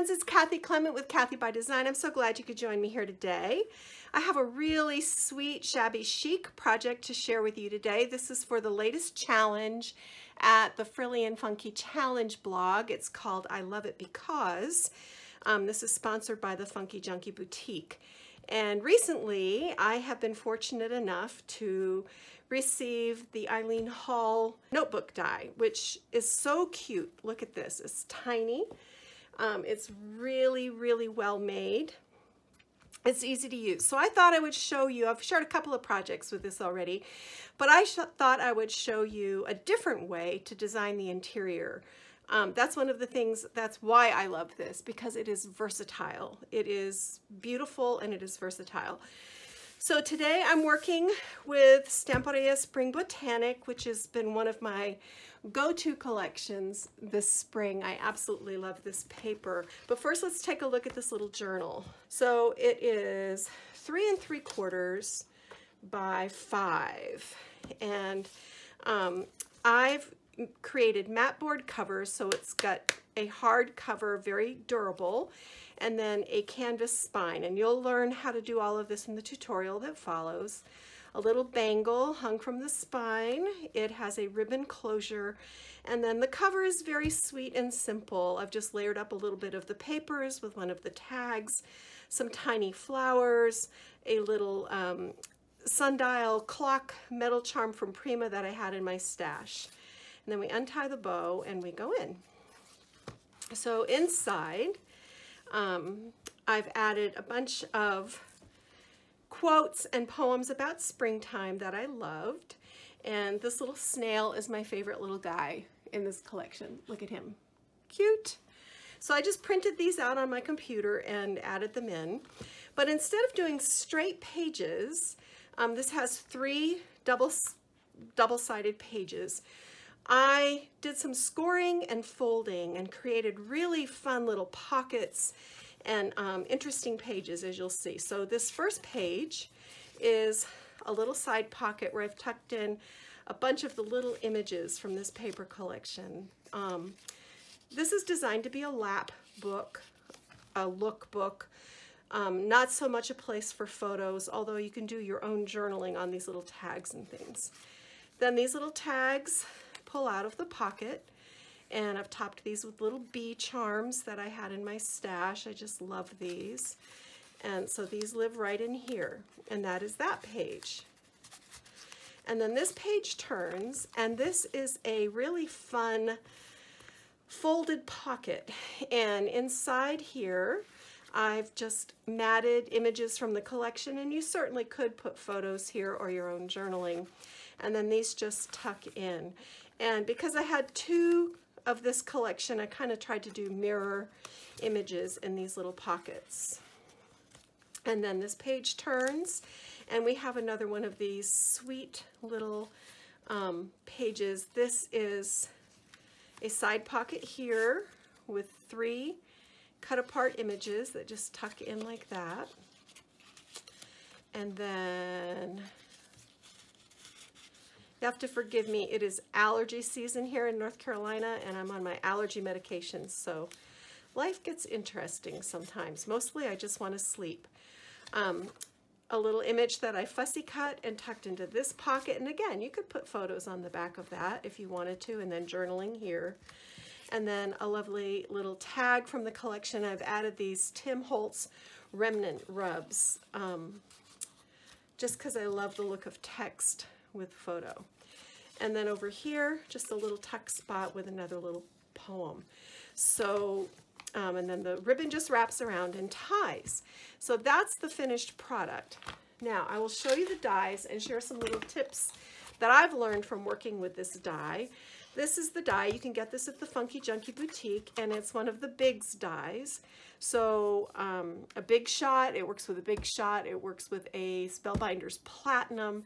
friends, it's Kathy Clement with Kathy by Design. I'm so glad you could join me here today. I have a really sweet, shabby chic project to share with you today. This is for the latest challenge at the Frilly and Funky Challenge blog. It's called I Love It Because. This is sponsored by the Funky Junkie Boutique. And recently, I have been fortunate enough to receive the Eileen Hull notebook die, which is so cute. Look at this, it's tiny. It's really, really well made. It's easy to use. So I thought I would show you, I've shared a couple of projects with this already, but I thought I would show you a different way to design the interior. That's one of the things, that's why I love this, because it is versatile. It is beautiful and it is versatile. So today I'm working with Stamperia Spring Botanic, which has been one of my go-to collections this spring. I absolutely love this paper. But first let's take a look at this little journal. So it is 3 3/4 by 5. And I've created mat board covers, so it's got a hard cover, very durable, and then a canvas spine. And you'll learn how to do all of this in the tutorial that follows. A little bangle hung from the spine. It has a ribbon closure, and then the cover is very sweet and simple. I've just layered up a little bit of the papers with one of the tags, some tiny flowers, a little sundial clock metal charm from Prima that I had in my stash. And then we untie the bow and we go in. So inside, I've added a bunch of quotes and poems about springtime that I loved. And this little snail is my favorite little guy in this collection. Look at him. Cute. So I just printed these out on my computer and added them in. But instead of doing straight pages, this has 3 double-sided pages. I did some scoring and folding and created really fun little pockets and interesting pages, as you'll see. So this first page is a little side pocket where I've tucked in a bunch of the little images from this paper collection. This is designed to be a lap book, a lookbook, not so much a place for photos, although you can do your own journaling on these little tags and things. Then these little tags pull out of the pocket, and I've topped these with little bee charms that I had in my stash. I just love these. And so these live right in here, and that is that page. And then this page turns, and this is a really fun folded pocket. And inside here, I've just matted images from the collection, and you certainly could put photos here or your own journaling. And then these just tuck in. And because I had 2 of this collection, I kind of tried to do mirror images in these little pockets. And then this page turns, and we have another one of these sweet little pages. This is a side pocket here with 3 cut apart images that just tuck in like that. And then you have to forgive me, it is allergy season here in North Carolina, and I'm on my allergy medications, so life gets interesting sometimes. Mostly I just want to sleep. A little image that I fussy cut and tucked into this pocket, and again, you could put photos on the back of that if you wanted to, and then journaling here. And then a lovely little tag from the collection. I've added these Tim Holtz remnant rubs, just because I love the look of text with photo. And then over here, just a little tuck spot with another little poem. So, and then the ribbon just wraps around and ties. So that's the finished product. Now, I will show you the dies and share some little tips that I've learned from working with this die. This is the die. You can get this at the Funky Junkie Boutique, and it's one of the Bigs dies. So a Big Shot, it works with a Big Shot, it works with a Spellbinders Platinum,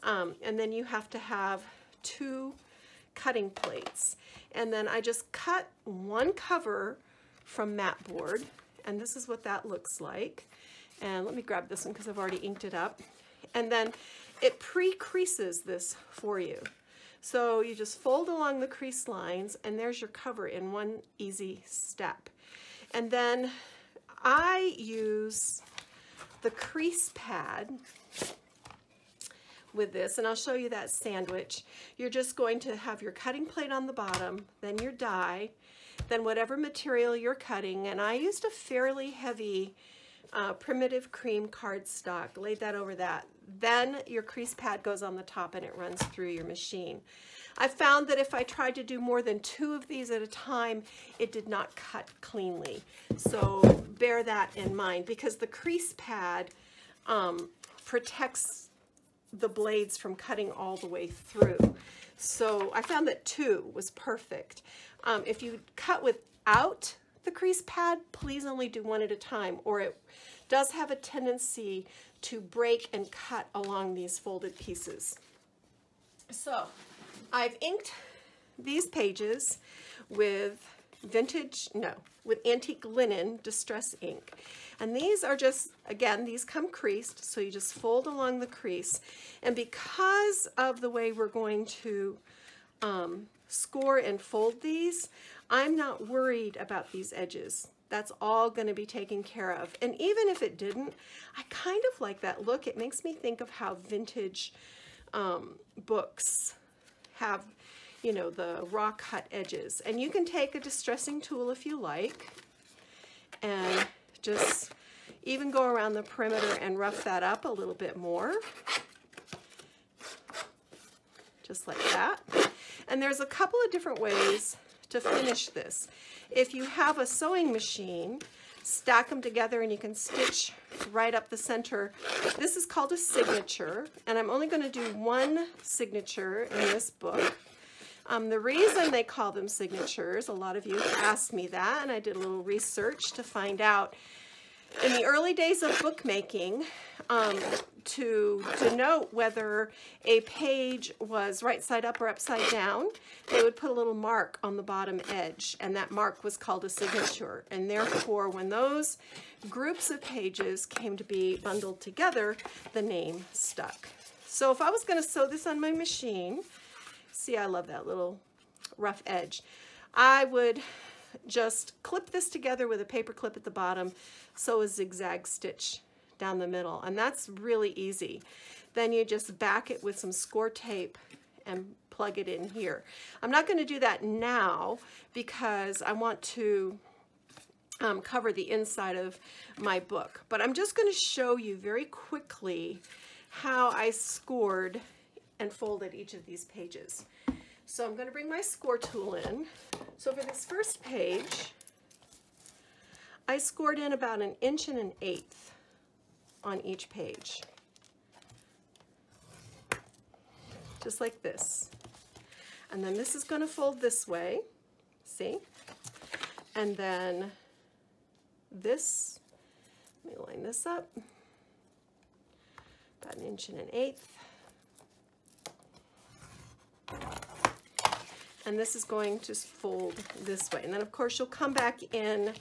and then you have to have 2 cutting plates. And then I just cut 1 cover from mat board, and this is what that looks like. And let me grab this one because I've already inked it up. And then it pre-creases this for you. So you just fold along the crease lines, and there's your cover in one easy step. And then I use the crease pad with this, and I'll show you that sandwich. You're just going to have your cutting plate on the bottom, then your die, then whatever material you're cutting, and I used a fairly heavy primitive cream cardstock, laid that over that. Then your crease pad goes on the top and it runs through your machine. I found that if I tried to do more than 2 of these at a time, it did not cut cleanly. So bear that in mind, because the crease pad protects the blades from cutting all the way through. So I found that 2 was perfect. If you cut without the crease pad, please only do 1 at a time, or it does have a tendency to break and cut along these folded pieces. So I've inked these pages with antique linen distress ink. And these are just, again, these come creased, so you just fold along the crease. And because of the way we're going to score and fold these, I'm not worried about these edges. That's all going to be taken care of. And even if it didn't, I kind of like that look. It makes me think of how vintage books have, you know, the raw cut edges. And you can take a distressing tool if you like, and just even go around the perimeter and rough that up a little bit more. Just like that. And there's a couple of different ways to finish this. If you have a sewing machine, stack them together and you can stitch right up the center. This is called a signature, and I'm only going to do 1 signature in this book. The reason they call them signatures, a lot of you asked me that, and I did a little research to find out. In the early days of bookmaking, to denote whether a page was right side up or upside down, they would put a little mark on the bottom edge, and that mark was called a signature. And therefore, when those groups of pages came to be bundled together, the name stuck. So if I was going to sew this on my machine, see, I love that little rough edge, I would just clip this together with a paper clip at the bottom, sew a zigzag stitch down the middle, and that's really easy. Then you just back it with some score tape and plug it in here. I'm not going to do that now because I want to cover the inside of my book, but I'm just going to show you very quickly how I scored and folded each of these pages. So I'm going to bring my score tool in. So for this first page, I scored in about 1 1/8 inches on each page. Just like this. And then this is going to fold this way, see? And then this, let me line this up, about 1 1/8 inches. And this is going to fold this way. And then of course you'll come back in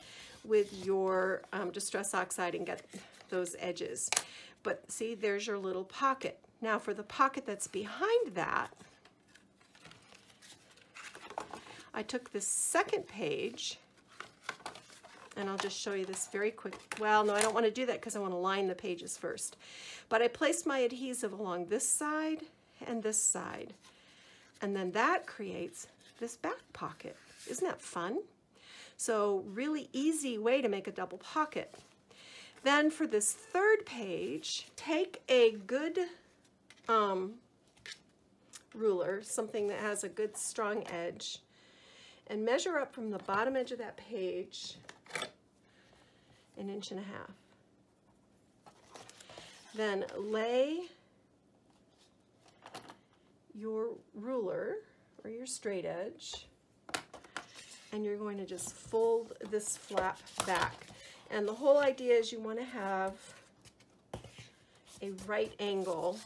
with your Distress Oxide and get those edges. But see, there's your little pocket. Now for the pocket that's behind that, I took this second page, and I'll just show you this very quick. Well, no, I don't want to do that because I want to line the pages first. But I placed my adhesive along this side and this side. And then that creates this back pocket. Isn't that fun? So really easy way to make a double pocket. Then for this third page, take a good ruler, something that has a good strong edge, and measure up from the bottom edge of that page 1.5 inches. Then lay your ruler or your straight edge, and you're going to just fold this flap back. And the whole idea is you want to have a right angle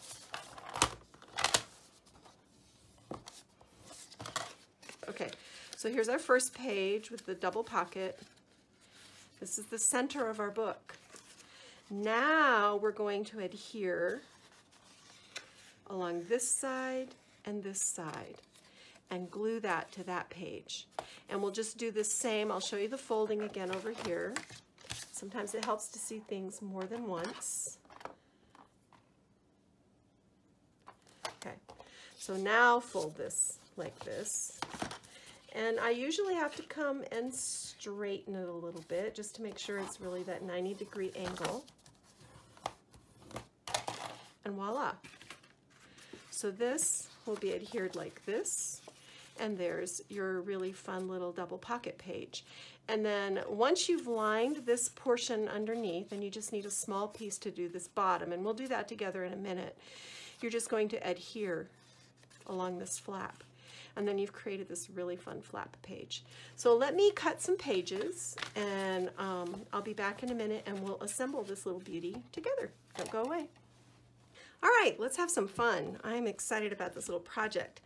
Okay, so here's our first page with the double pocket. This is the center of our book. Now we're going to adhere along this side and this side. and glue that to that page. And we'll just do the same. I'll show you the folding again over here. Sometimes it helps to see things more than once. Okay, so now fold this like this. And I usually have to come and straighten it a little bit just to make sure it's really that 90-degree angle. And voila. So this will be adhered like this. And there's your really fun little double pocket page. And then once you've lined this portion underneath, and you just need a small piece to do this bottom, and we'll do that together in a minute, you're just going to adhere along this flap. And then you've created this really fun flap page. So let me cut some pages, and I'll be back in a minute, and we'll assemble this little beauty together. Don't go away. All right, let's have some fun. I'm excited about this little project.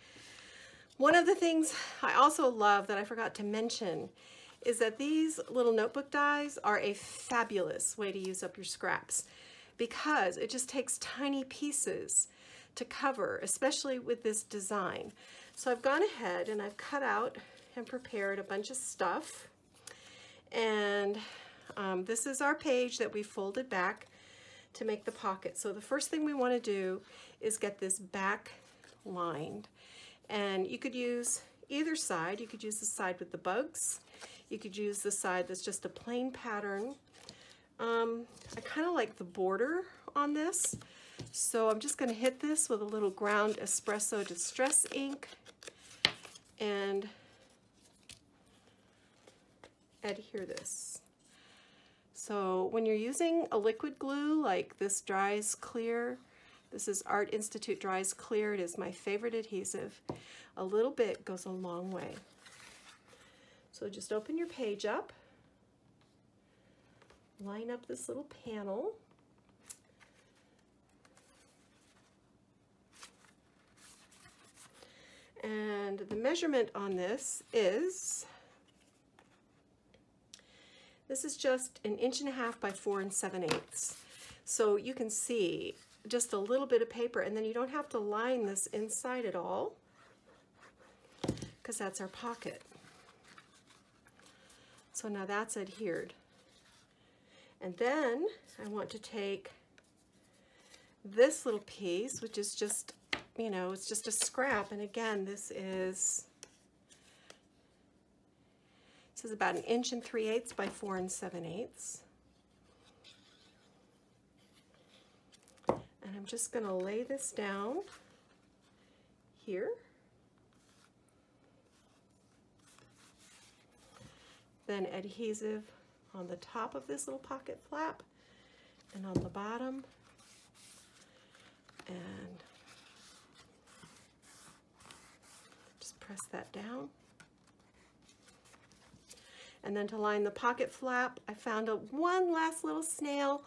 One of the things I also love that I forgot to mention is that these little notebook dies are a fabulous way to use up your scraps, because it just takes tiny pieces to cover, especially with this design. So I've gone ahead and I've cut out and prepared a bunch of stuff, and this is our page that we folded back to make the pocket. So the first thing we want to do is get this back lined, and you could use either side. You could use the side with the bugs. You could use the side that's just a plain pattern. I kind of like the border on this, so I'm just going to hit this with a little ground espresso distress ink and adhere this. So when you're using a liquid glue like this Dries Clear, this is Art Institute Dries Clear, it is my favorite adhesive, a little bit goes a long way. So just open your page up, line up this little panel, and the measurement on this is just 1.5 inches by 4 7/8. So you can see just a little bit of paper, and then you don't have to line this inside at all, because that's our pocket. So now that's adhered. And then I want to take this little piece, which is just, you know, it's just a scrap. And again, this is about 1 3/8 inches by 4 7/8. And I'm just going to lay this down here. Then adhesive on the top of this little pocket flap and on the bottom, and just press that down. And then to line the pocket flap, I found one last little snail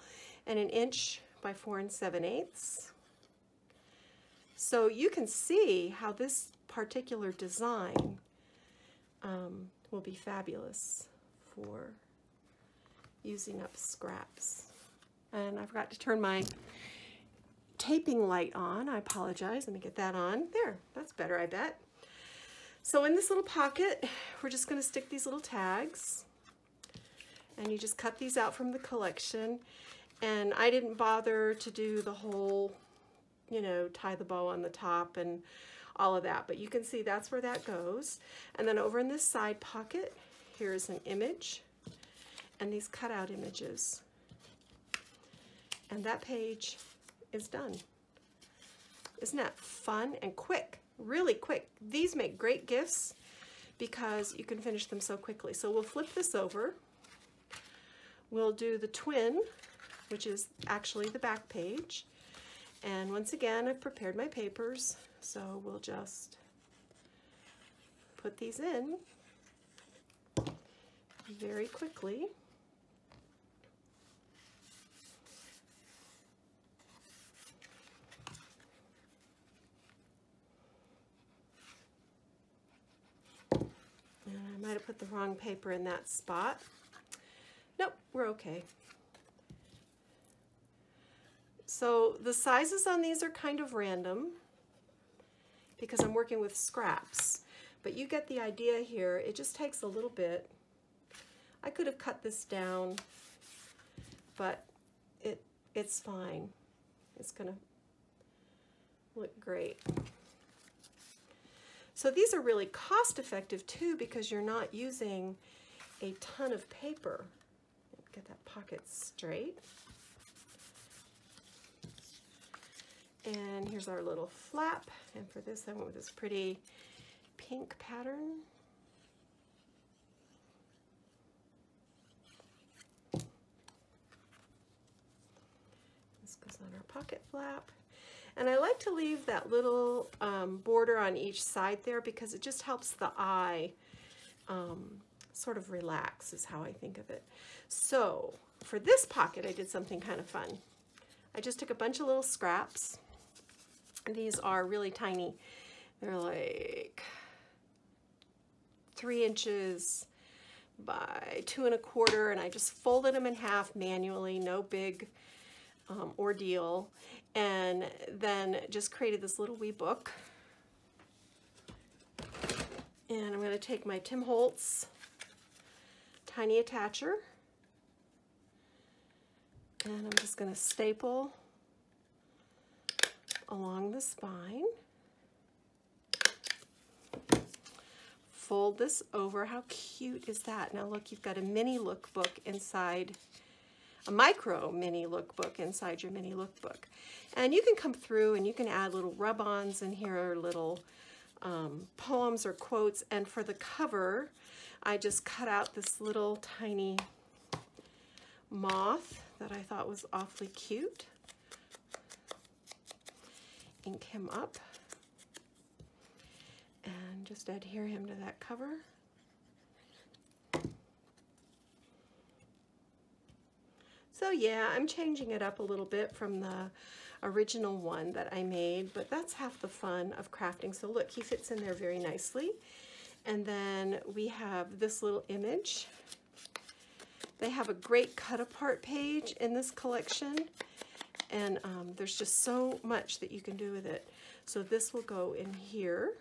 and 1 inch by 4 7/8. So you can see how this particular design will be fabulous for using up scraps. And I forgot to turn my taping light on. I apologize. Let me get that on. There, that's better, I bet. So in this little pocket, we're just going to stick these little tags, and you just cut these out from the collection. And I didn't bother to do the whole, you know, tie the bow on the top and all of that, but you can see that's where that goes. And then over in this side pocket, here's an image and these cutout images. And that page is done. Isn't that fun and quick? Really quick. These make great gifts because you can finish them so quickly. So we'll flip this over. We'll do the twin, which is actually the back page. And once again, I've prepared my papers, so we'll just put these in very quickly. And I might have put the wrong paper in that spot. Nope, we're okay. So the sizes on these are kind of random because I'm working with scraps. But you get the idea here. It just takes a little bit. I could have cut this down, but it's fine. It's gonna look great. So these are really cost effective too, because you're not using a ton of paper. Get that pocket straight. And here's our little flap. And for this, I went with this pretty pink pattern. This goes on our pocket flap. And I like to leave that little border on each side there because it just helps the eye sort of relax, is how I think of it. So for this pocket, I did something kind of fun. I just took a bunch of little scraps. These are really tiny. They're like 3 inches by 2 1/4, and I just folded them in half manually, no big ordeal, and then just created this little wee book. And I'm going to take my Tim Holtz tiny attacher, and I'm just going to staple along the spine. Fold this over. How cute is that? Now look, you've got a mini lookbook inside, a micro mini lookbook inside your mini lookbook. And you can come through and you can add little rub-ons, and here are little poems or quotes. And for the cover, I just cut out this little tiny moth that I thought was awfully cute. Ink him up and just adhere him to that cover. So yeah, I'm changing it up a little bit from the original one that I made, but that's half the fun of crafting. So look, he fits in there very nicely. And then we have this little image. They have a great cut apart page in this collection, and there's just so much that you can do with it. So this will go in here.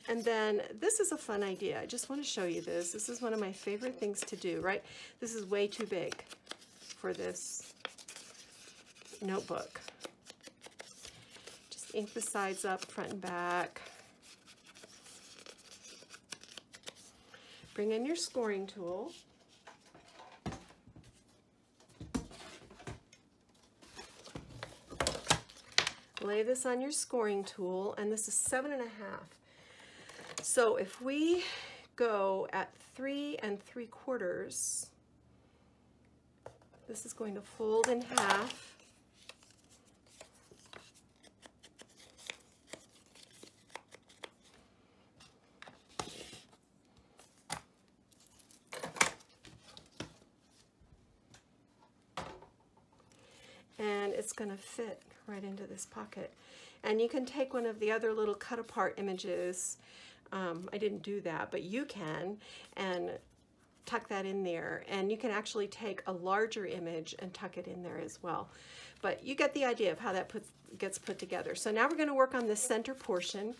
And then this is a fun idea. I just want to show you this. This is one of my favorite things to do, right? This is way too big for this notebook. Just ink the sides up, front and back. Bring in your scoring tool. Lay this on your scoring tool, and this is 7.5. So if we go at 3 3/4, this is going to fold in half. And it's going to fit right into this pocket. And you can take one of the other little cut apart images. I didn't do that, but you can, and tuck that in there. And you can actually take a larger image and tuck it in there as well. But you get the idea of how that gets put together. So now we're going to work on the center portion.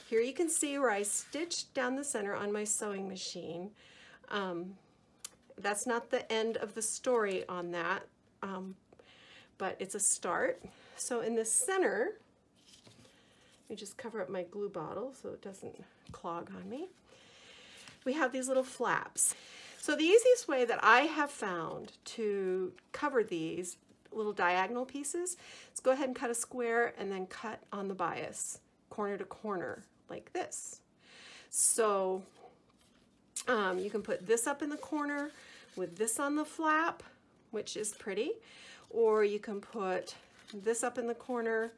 Here you can see where I stitched down the center on my sewing machine. That's not the end of the story on that, but it's a start. So in the center, let me just cover up my glue bottle so it doesn't clog on me. We have these little flaps. So the easiest way that I have found to cover these little diagonal pieces is go ahead and cut a square and then cut on the bias, corner to corner, like this. So you can put this up in the corner with this on the flap, which is pretty, or you can put this up in the corner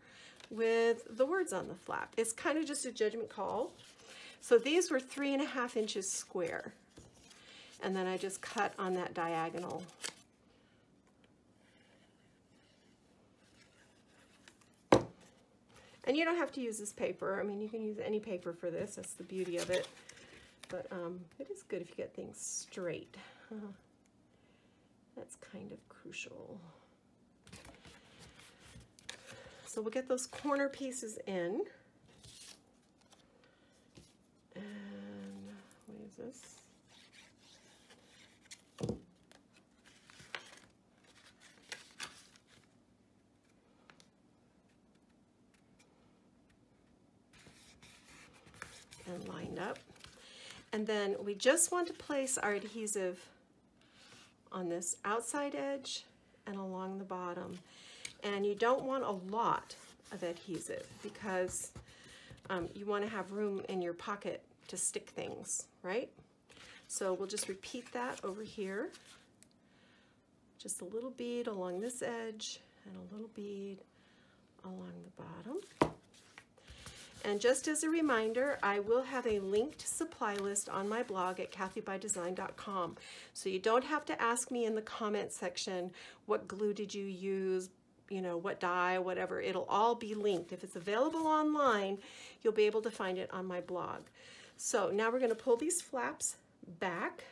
with the words on the flap. It's kind of just a judgment call. So these were 3.5 inches square, and then I just cut on that diagonal. And you don't have to use this paper. I mean, you can use any paper for this. That's the beauty of it. But it is good if you get things straight. That's kind of crucial. So we'll get those corner pieces in. And this. And lined up. And then we just want to place our adhesive on this outside edge and along the bottom. And you don't want a lot of adhesive because you want to have room in your pocket to stick things, right? So we'll just repeat that over here. Just a little bead along this edge and a little bead along the bottom. And just as a reminder, I will have a linked supply list on my blog at kathybydesign.com. So you don't have to ask me in the comment section, what glue did you use, you know, what dye, whatever. It'll all be linked. If it's available online, you'll be able to find it on my blog. So now we're going to pull these flaps back.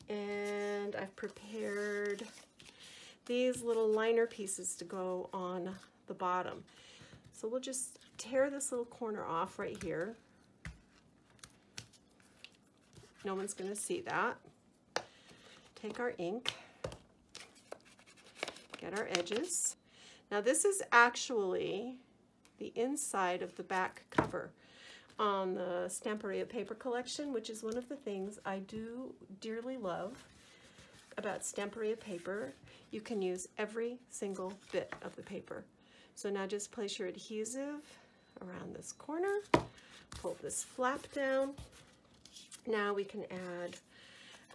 And I've prepared these little liner pieces to go on the bottom. So we'll just tear this little corner off right here. No one's going to see that. Take our ink, get our edges. Now this is actually the inside of the back cover on the Stamperia Paper collection, which is one of the things I do dearly love about Stamperia Paper. You can use every single bit of the paper. So now just place your adhesive around this corner, pull this flap down. Now we can add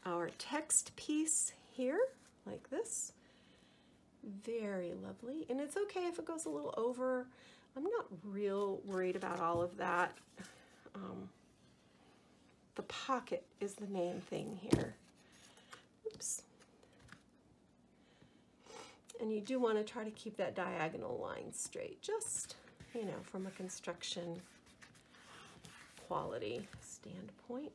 our text piece here, like this. Very lovely. And it's okay if it goes a little over. I'm not real worried about all of that. The pocket is the main thing here. Oops. And you do want to try to keep that diagonal line straight, just, you know, from a construction quality standpoint.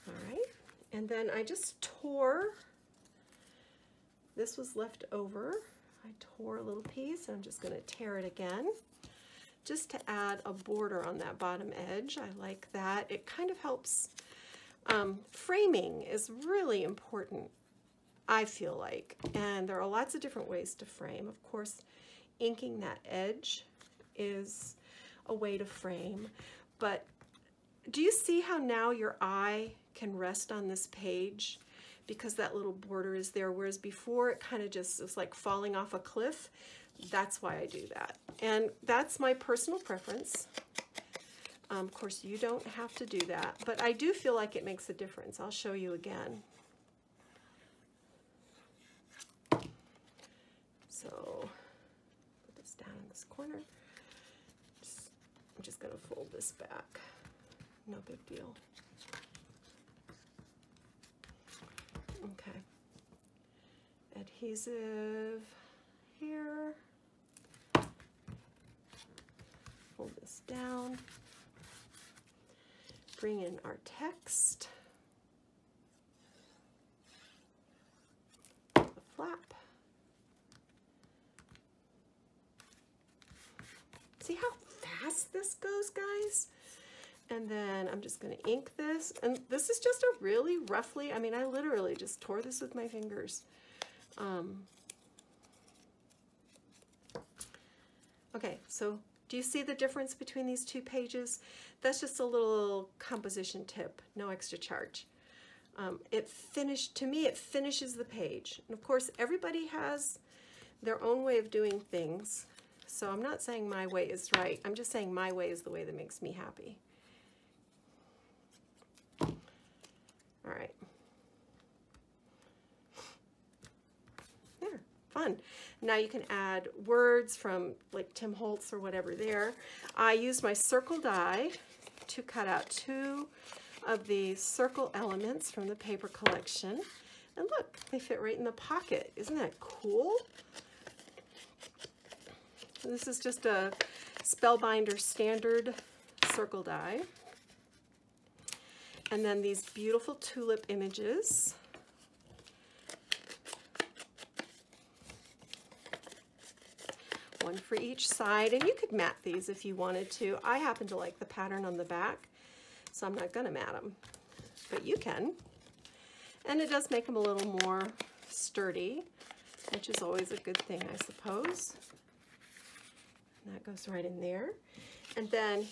All right, and then I just tore, this was left over. I tore a little piece, and I'm just going to tear it again, just to add a border on that bottom edge. I like that. It kind of helps. Framing is really important, I feel like, and there are lots of different ways to frame. Of course, inking that edge is a way to frame, but do you see how now your eye can rest on this page because that little border is there, whereas before it kind of just was like falling off a cliff? That's why I do that, and that's my personal preference. Of course, you don't have to do that, but I do feel like it makes a difference. I'll show you again. So put this down in this corner. I'm just going to fold this back. No big deal. Okay. Adhesive here. Fold this down. Bring in our text. The flap. See how fast this goes, guys? And then I'm just going to ink this. And this is just a really roughly, I mean, I literally just tore this with my fingers. Okay, so do you see the difference between these two pages? That's just a little composition tip, no extra charge. To me, it finishes the page. And of course, everybody has their own way of doing things. So I'm not saying my way is right. I'm just saying my way is the way that makes me happy. All right. There, fun. Now you can add words from like Tim Holtz or whatever there. I used my circle die to cut out 2 of the circle elements from the paper collection. And look, they fit right in the pocket. Isn't that cool? This is just a Spellbinder standard circle die. And then these beautiful tulip images. One for each side, and you could mat these if you wanted to. I happen to like the pattern on the back, so I'm not gonna mat them, but you can. And it does make them a little more sturdy, which is always a good thing, I suppose. And that goes right in there. And then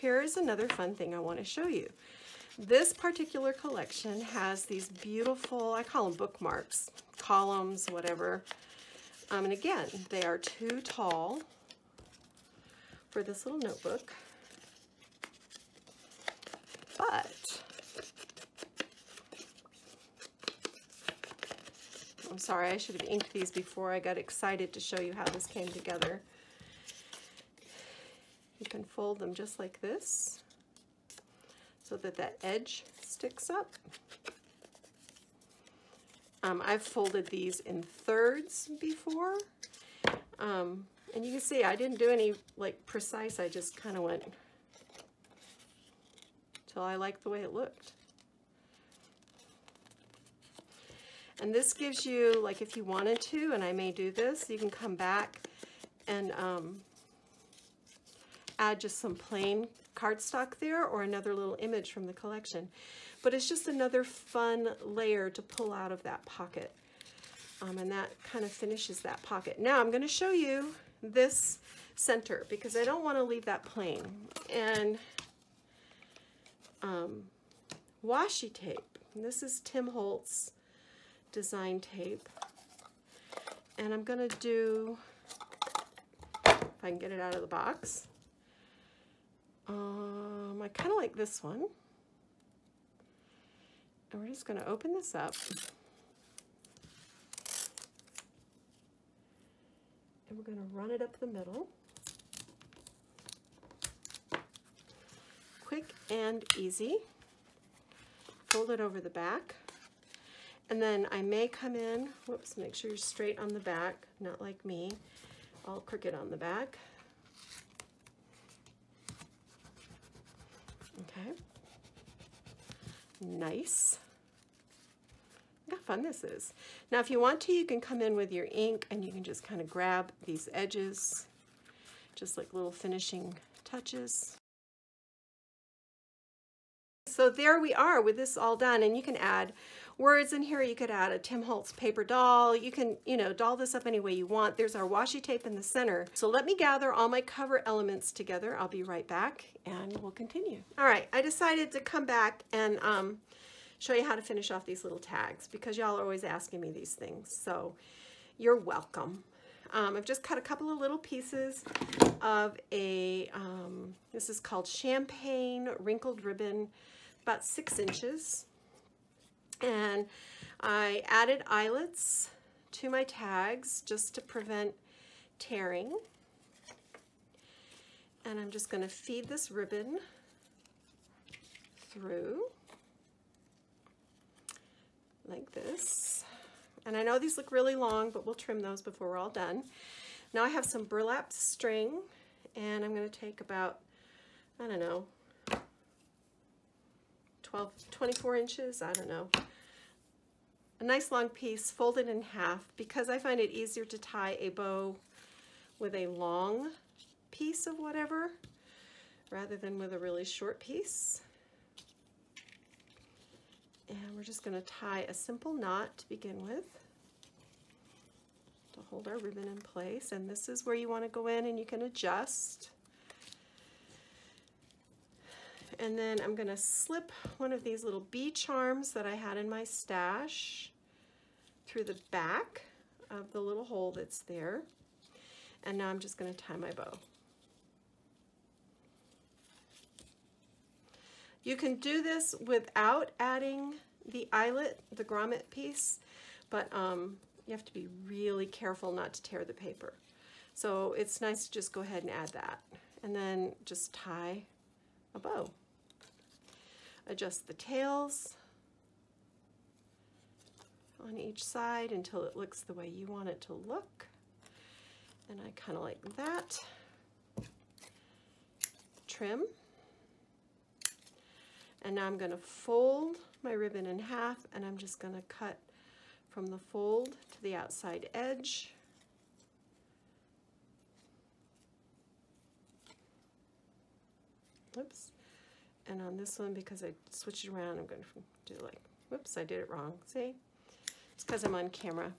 here's another fun thing I want to show you. This particular collection has these beautiful, I call them bookmarks, columns, whatever. And again, they are too tall for this little notebook, but I'm sorry, I should have inked these before I got excited to show you how this came together. You can fold them just like this so that that edge sticks up. I've folded these in thirds before, and you can see I didn't do any like precise, I just kind of went till I liked the way it looked. And this gives you, like if you wanted to, and I may do this, you can come back and add just some plain cardstock there or another little image from the collection. But it's just another fun layer to pull out of that pocket. And that kind of finishes that pocket. Now I'm going to show you this center because I don't want to leave that plain. And washi tape. And this is Tim Holtz design tape. And I'm going to do, if I can get it out of the box, I kind of like this one. And we're just going to open this up. And we're going to run it up the middle. Quick and easy. Fold it over the back. And then I may come in, whoops, make sure you're straight on the back, not like me, all crooked on the back. Okay. Nice. Look how fun this is. Now if you want to, you can come in with your ink and you can just kind of grab these edges, just like little finishing touches. So there we are with this all done, and you can add words in here. You could add a Tim Holtz paper doll. You can, doll this up any way you want. There's our washi tape in the center. So let me gather all my cover elements together. I'll be right back and we'll continue. All right, I decided to come back and show you how to finish off these little tags because y'all are always asking me these things. So you're welcome. I've just cut a couple of little pieces of a, this is called champagne wrinkled ribbon, about 6 inches. And I added eyelets to my tags just to prevent tearing. And I'm just going to feed this ribbon through like this. And I know these look really long, but we'll trim those before we're all done. Now I have some burlap string, and I'm going to take about, I don't know, 24 inches, I don't know. A nice long piece, fold it in half because I find it easier to tie a bow with a long piece of whatever rather than with a really short piece. And we're just going to tie a simple knot to begin with to hold our ribbon in place. And this is where you want to go in and you can adjust. And then I'm going to slip one of these little bee charms that I had in my stash through the back of the little hole that's there. And now I'm just going to tie my bow. You can do this without adding the eyelet, the grommet piece, but you have to be really careful not to tear the paper. So it's nice to just go ahead and add that. And then just tie a bow. Adjust the tails on each side until it looks the way you want it to look. And I kind of like that. Trim. And now I'm going to fold my ribbon in half, and I'm just going to cut from the fold to the outside edge. Oops. And on this one, because I switched it around, I'm going to do like, whoops, I did it wrong. See? It's because I'm on camera.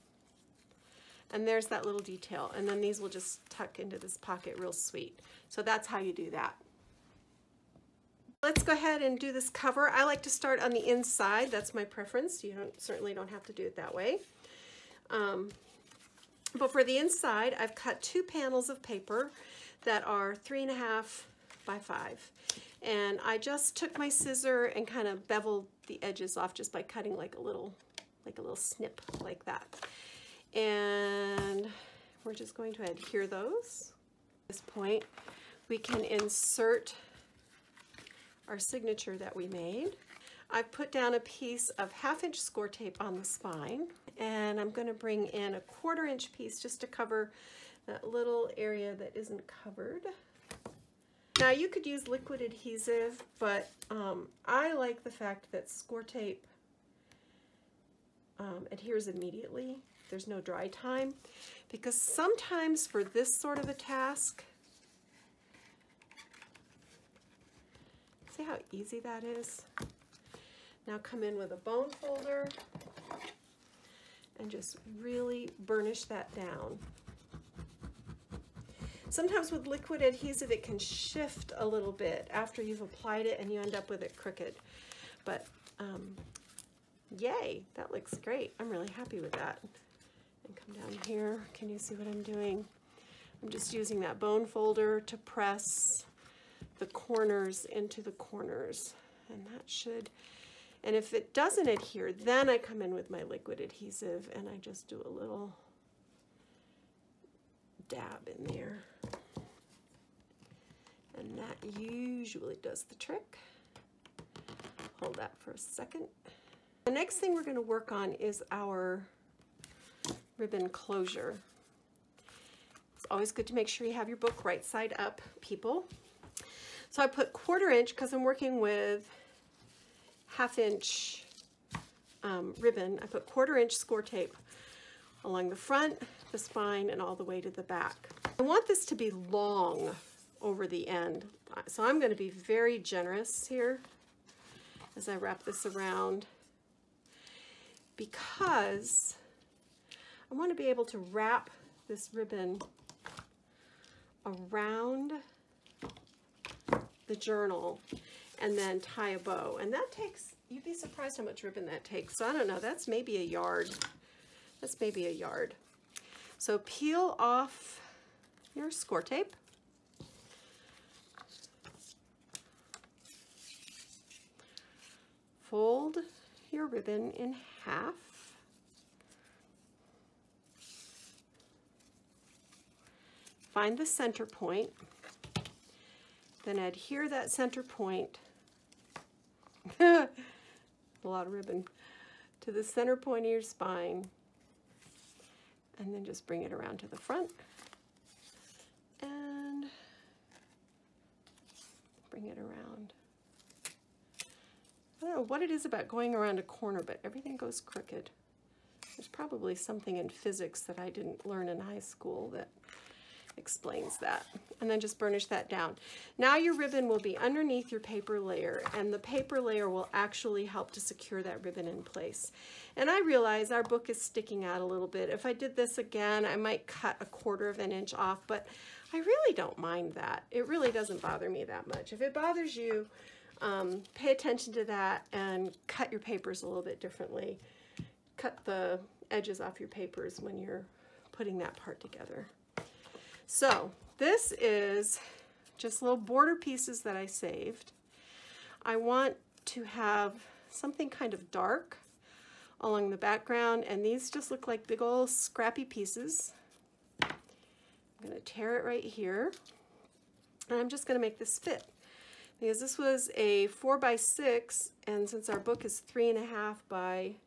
And there's that little detail. And then these will just tuck into this pocket real sweet. So that's how you do that. Let's go ahead and do this cover. I like to start on the inside. That's my preference. You certainly don't have to do it that way. But for the inside, I've cut 2 panels of paper that are 3.5 by 5. And I just took my scissor and kind of beveled the edges off just by cutting like a little snip like that. And we're just going to adhere those. At this point, we can insert our signature that we made. I've put down a piece of 1/2 inch score tape on the spine, and I'm going to bring in a 1/4 inch piece just to cover that little area that isn't covered. Now you could use liquid adhesive, but I like the fact that score tape adheres immediately. There's no dry time, because sometimes for this sort of a task, see how easy that is? Now come in with a bone folder and just really burnish that down. Sometimes with liquid adhesive it can shift a little bit after you've applied it and you end up with it crooked. But yay, that looks great. I'm really happy with that. And come down here, can you see what I'm doing? I'm just using that bone folder to press the corners into the corners, and that should, and if it doesn't adhere, then I come in with my liquid adhesive and I just do a little dab in there, and that usually does the trick. Hold that for a second. The next thing we're going to work on is our ribbon closure. It's always good to make sure you have your book right side up, people. So I put 1/4 inch because I'm working with 1/2 inch ribbon. I put 1/4 inch score tape along the front, the spine, and all the way to the back. I want this to be long over the end, so I'm going to be very generous here as I wrap this around, because I want to be able to wrap this ribbon around the journal and then tie a bow, and that takes, you'd be surprised how much ribbon that takes. So I don't know, that's maybe a yard. That's maybe a yard. So peel off your score tape. Fold your ribbon in half. Find the center point. Then adhere that center point, a lot of ribbon, to the center point of your spine, and then just bring it around to the front and bring it around. I don't know what it is about going around a corner, but everything goes crooked. There's probably something in physics that I didn't learn in high school that explains that. And then just burnish that down. Now your ribbon will be underneath your paper layer, and the paper layer will actually help to secure that ribbon in place. And I realize our book is sticking out a little bit. If I did this again, I might cut 1/4 inch off, but I really don't mind that. It really doesn't bother me that much. If it bothers you, pay attention to that and cut your papers a little bit differently. Cut the edges off your papers when you're putting that part together. So this is just little border pieces that I saved. I want to have something kind of dark along the background, and these just look like big old scrappy pieces. I'm going to tear it right here, and I'm just going to make this fit, because this was a 4 by 6, and since our book is 3.5 by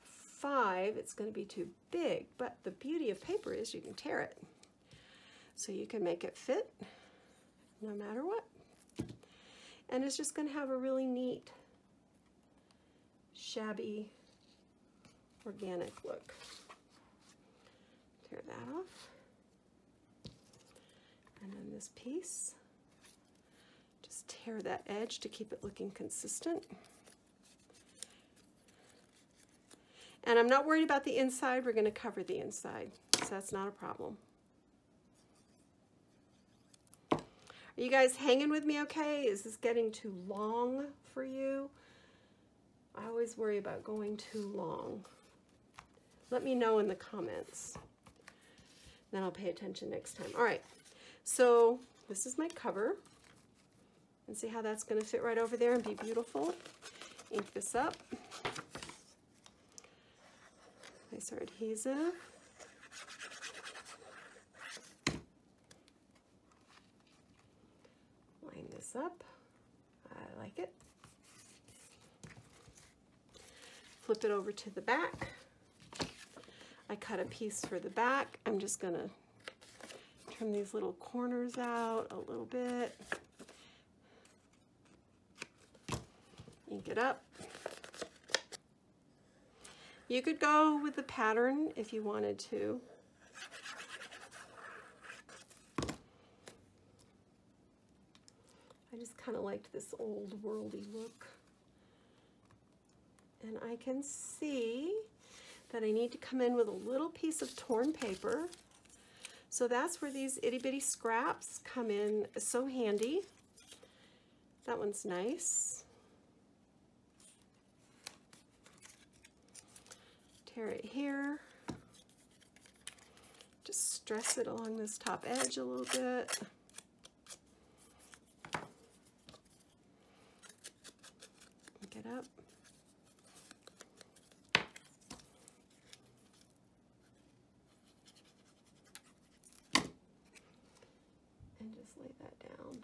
5, it's going to be too big. But the beauty of paper is you can tear it. So you can make it fit no matter what. And it's just going to have a really neat, shabby, organic look. Tear that off. And then this piece, just care of that edge to keep it looking consistent. And I'm not worried about the inside. We're going to cover the inside, so that's not a problem. Are you guys hanging with me okay? Is this getting too long for you? I always worry about going too long. Let me know in the comments. Then I'll pay attention next time. All right, so this is my cover. And see how that's going to fit right over there and be beautiful. Ink this up. Place our adhesive. Line this up. I like it. Flip it over to the back. I cut a piece for the back. I'm just going to trim these little corners out a little bit. Ink it up. You could go with the pattern if you wanted to. I just kind of liked this old worldy look. And I can see that I need to come in with a little piece of torn paper. So that's where these itty bitty scraps come in so handy. That one's nice. Tear it here. Just stress it along this top edge a little bit. Get up. And just lay that down.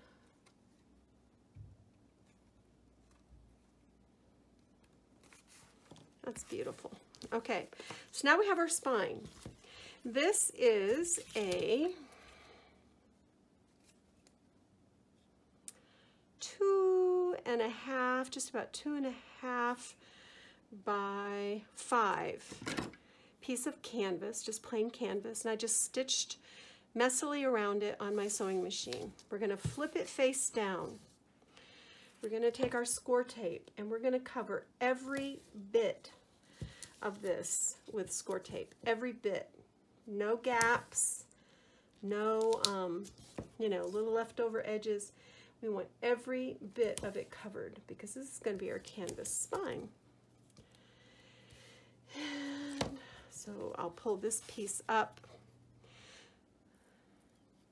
That's beautiful. Okay, so now we have our spine. This is a 2.5, just about 2.5 by 5 piece of canvas, just plain canvas, and I just stitched messily around it on my sewing machine. We're going to flip it face down. We're going to take our score tape and we're going to cover every bit of this with score tape, every bit. No gaps, no little leftover edges. We want every bit of it covered because this is going to be our canvas spine. And so I'll pull this piece up.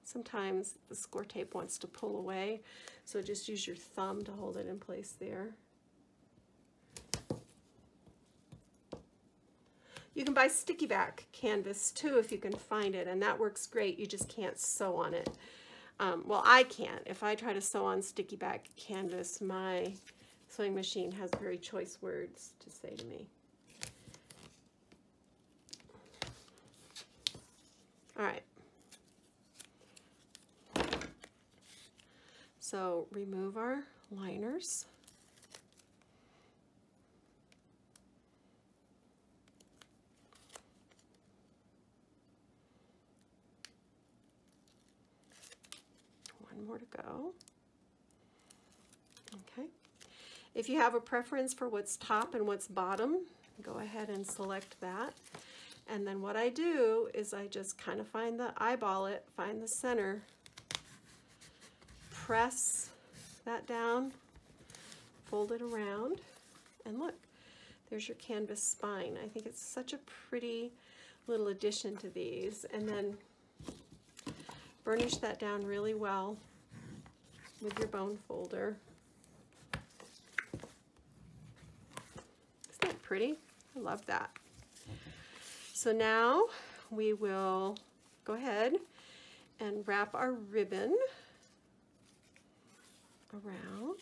Sometimes the score tape wants to pull away, so just use your thumb to hold it in place there. You can buy sticky back canvas too if you can find it, and that works great. You just can't sew on it. Well, I can't. If I try to sew on sticky back canvas, my sewing machine has very choice words to say to me. All right. So remove our liners. One more to go. Okay. If you have a preference for what's top and what's bottom, go ahead and select that. And then what I do is I just kind of eyeball it, find the center, press that down, fold it around, and look, there's your canvas spine. I think it's such a pretty little addition to these. And then burnish that down really well with your bone folder. Isn't that pretty? I love that. So now we will go ahead and wrap our ribbon around.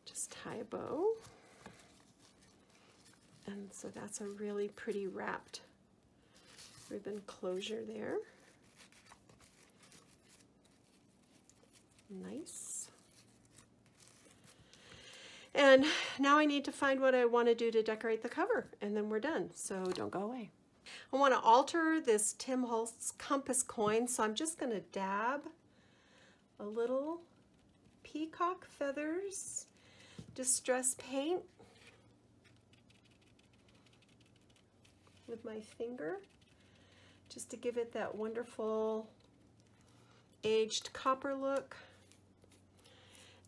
Just tie a bow. And so that's a really pretty wrapped ribbon closure there. And now I need to find what I want to do to decorate the cover, and then we're done, so don't go away. I want to alter this Tim Holtz compass coin, so I'm just going to dab a little peacock feathers distress paint with my finger, just to give it that wonderful aged copper look.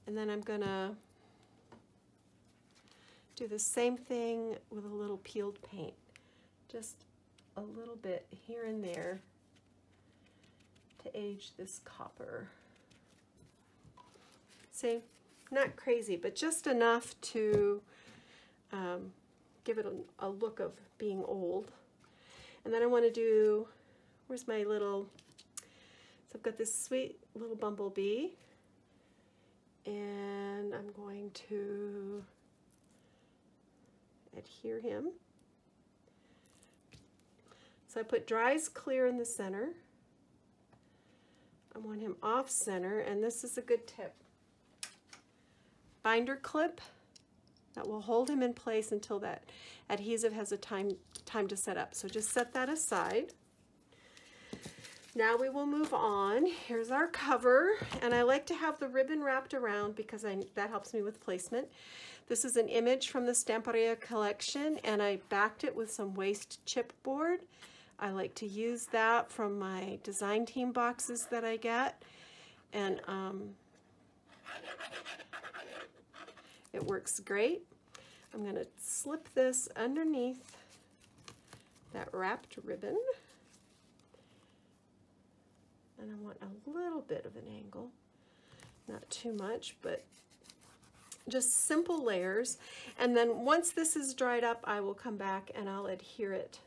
And then I'm going to do the same thing with a little peeled paint, just a little bit here and there to age this copper. See, not crazy, but just enough to give it a look of being old. And then I want to do, where's my little, so I've got this sweet little bumblebee, and I'm going to adhere him. So I put dries clear in the center. I want him off center, and this is a good tip. Binder clip that will hold him in place until that adhesive has a time to set up. So just set that aside. Now we will move on. Here's our cover, and I like to have the ribbon wrapped around because that helps me with placement. This is an image from the Stamperia Collection, and I backed it with some waste chipboard. I like to use that from my design team boxes that I get, and it works great. I'm going to slip this underneath that wrapped ribbon, and I want a little bit of an angle, not too much, but just simple layers. And then once this is dried up, I will come back and I'll adhere it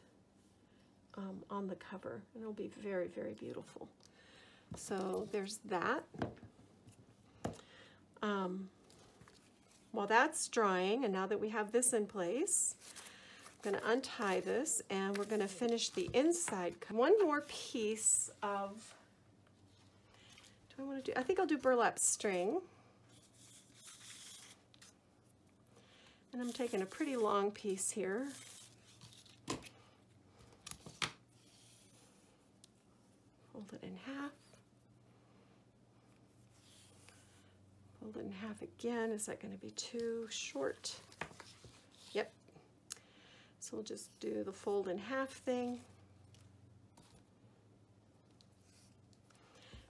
on the cover, and it'll be very, very beautiful. So there's that. While that's drying, and now that we have this in place, I'm going to untie this, and we're going to finish the inside. One more piece of, do I want to do, I think I'll do burlap string. And I'm taking a pretty long piece here. Fold it in half. Fold it in half again. Is that going to be too short? Yep. So we'll just do the fold in half thing.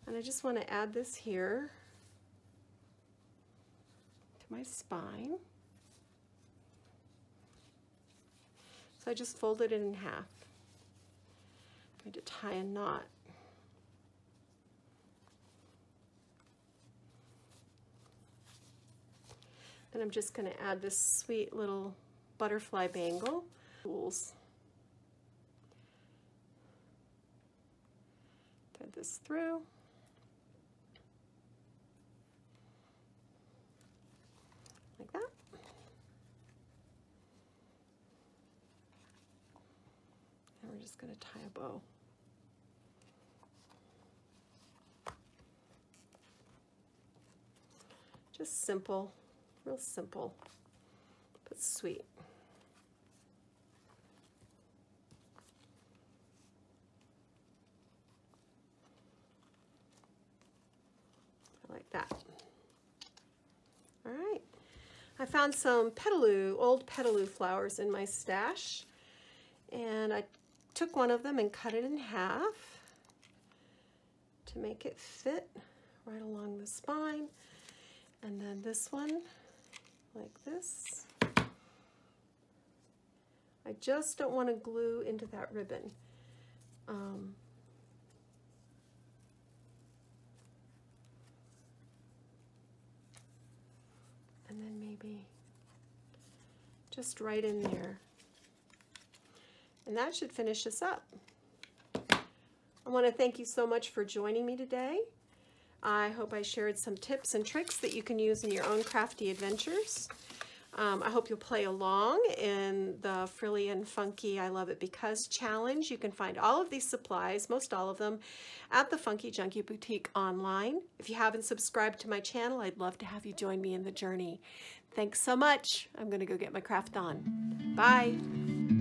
And I just want to add this here to my spine. So I just folded it in half. I'm going to tie a knot. And I'm just going to add this sweet little butterfly bangle. Thread this through. Like that. And we're just going to tie a bow. Just simple. Real simple, but sweet. I like that. All right. I found some old petaloo flowers in my stash, and I took one of them and cut it in half to make it fit right along the spine, and then this one like this. I just don't want to glue into that ribbon. And then maybe just right in there. And that should finish us up. I want to thank you so much for joining me today. I hope I shared some tips and tricks that you can use in your own crafty adventures. I hope you'll play along in the Frilly and Funky I Love It Because challenge. You can find all of these supplies, most all of them, at the Funky Junkie Boutique online. If you haven't subscribed to my channel, I'd love to have you join me in the journey. Thanks so much. I'm going to go get my craft on. Bye.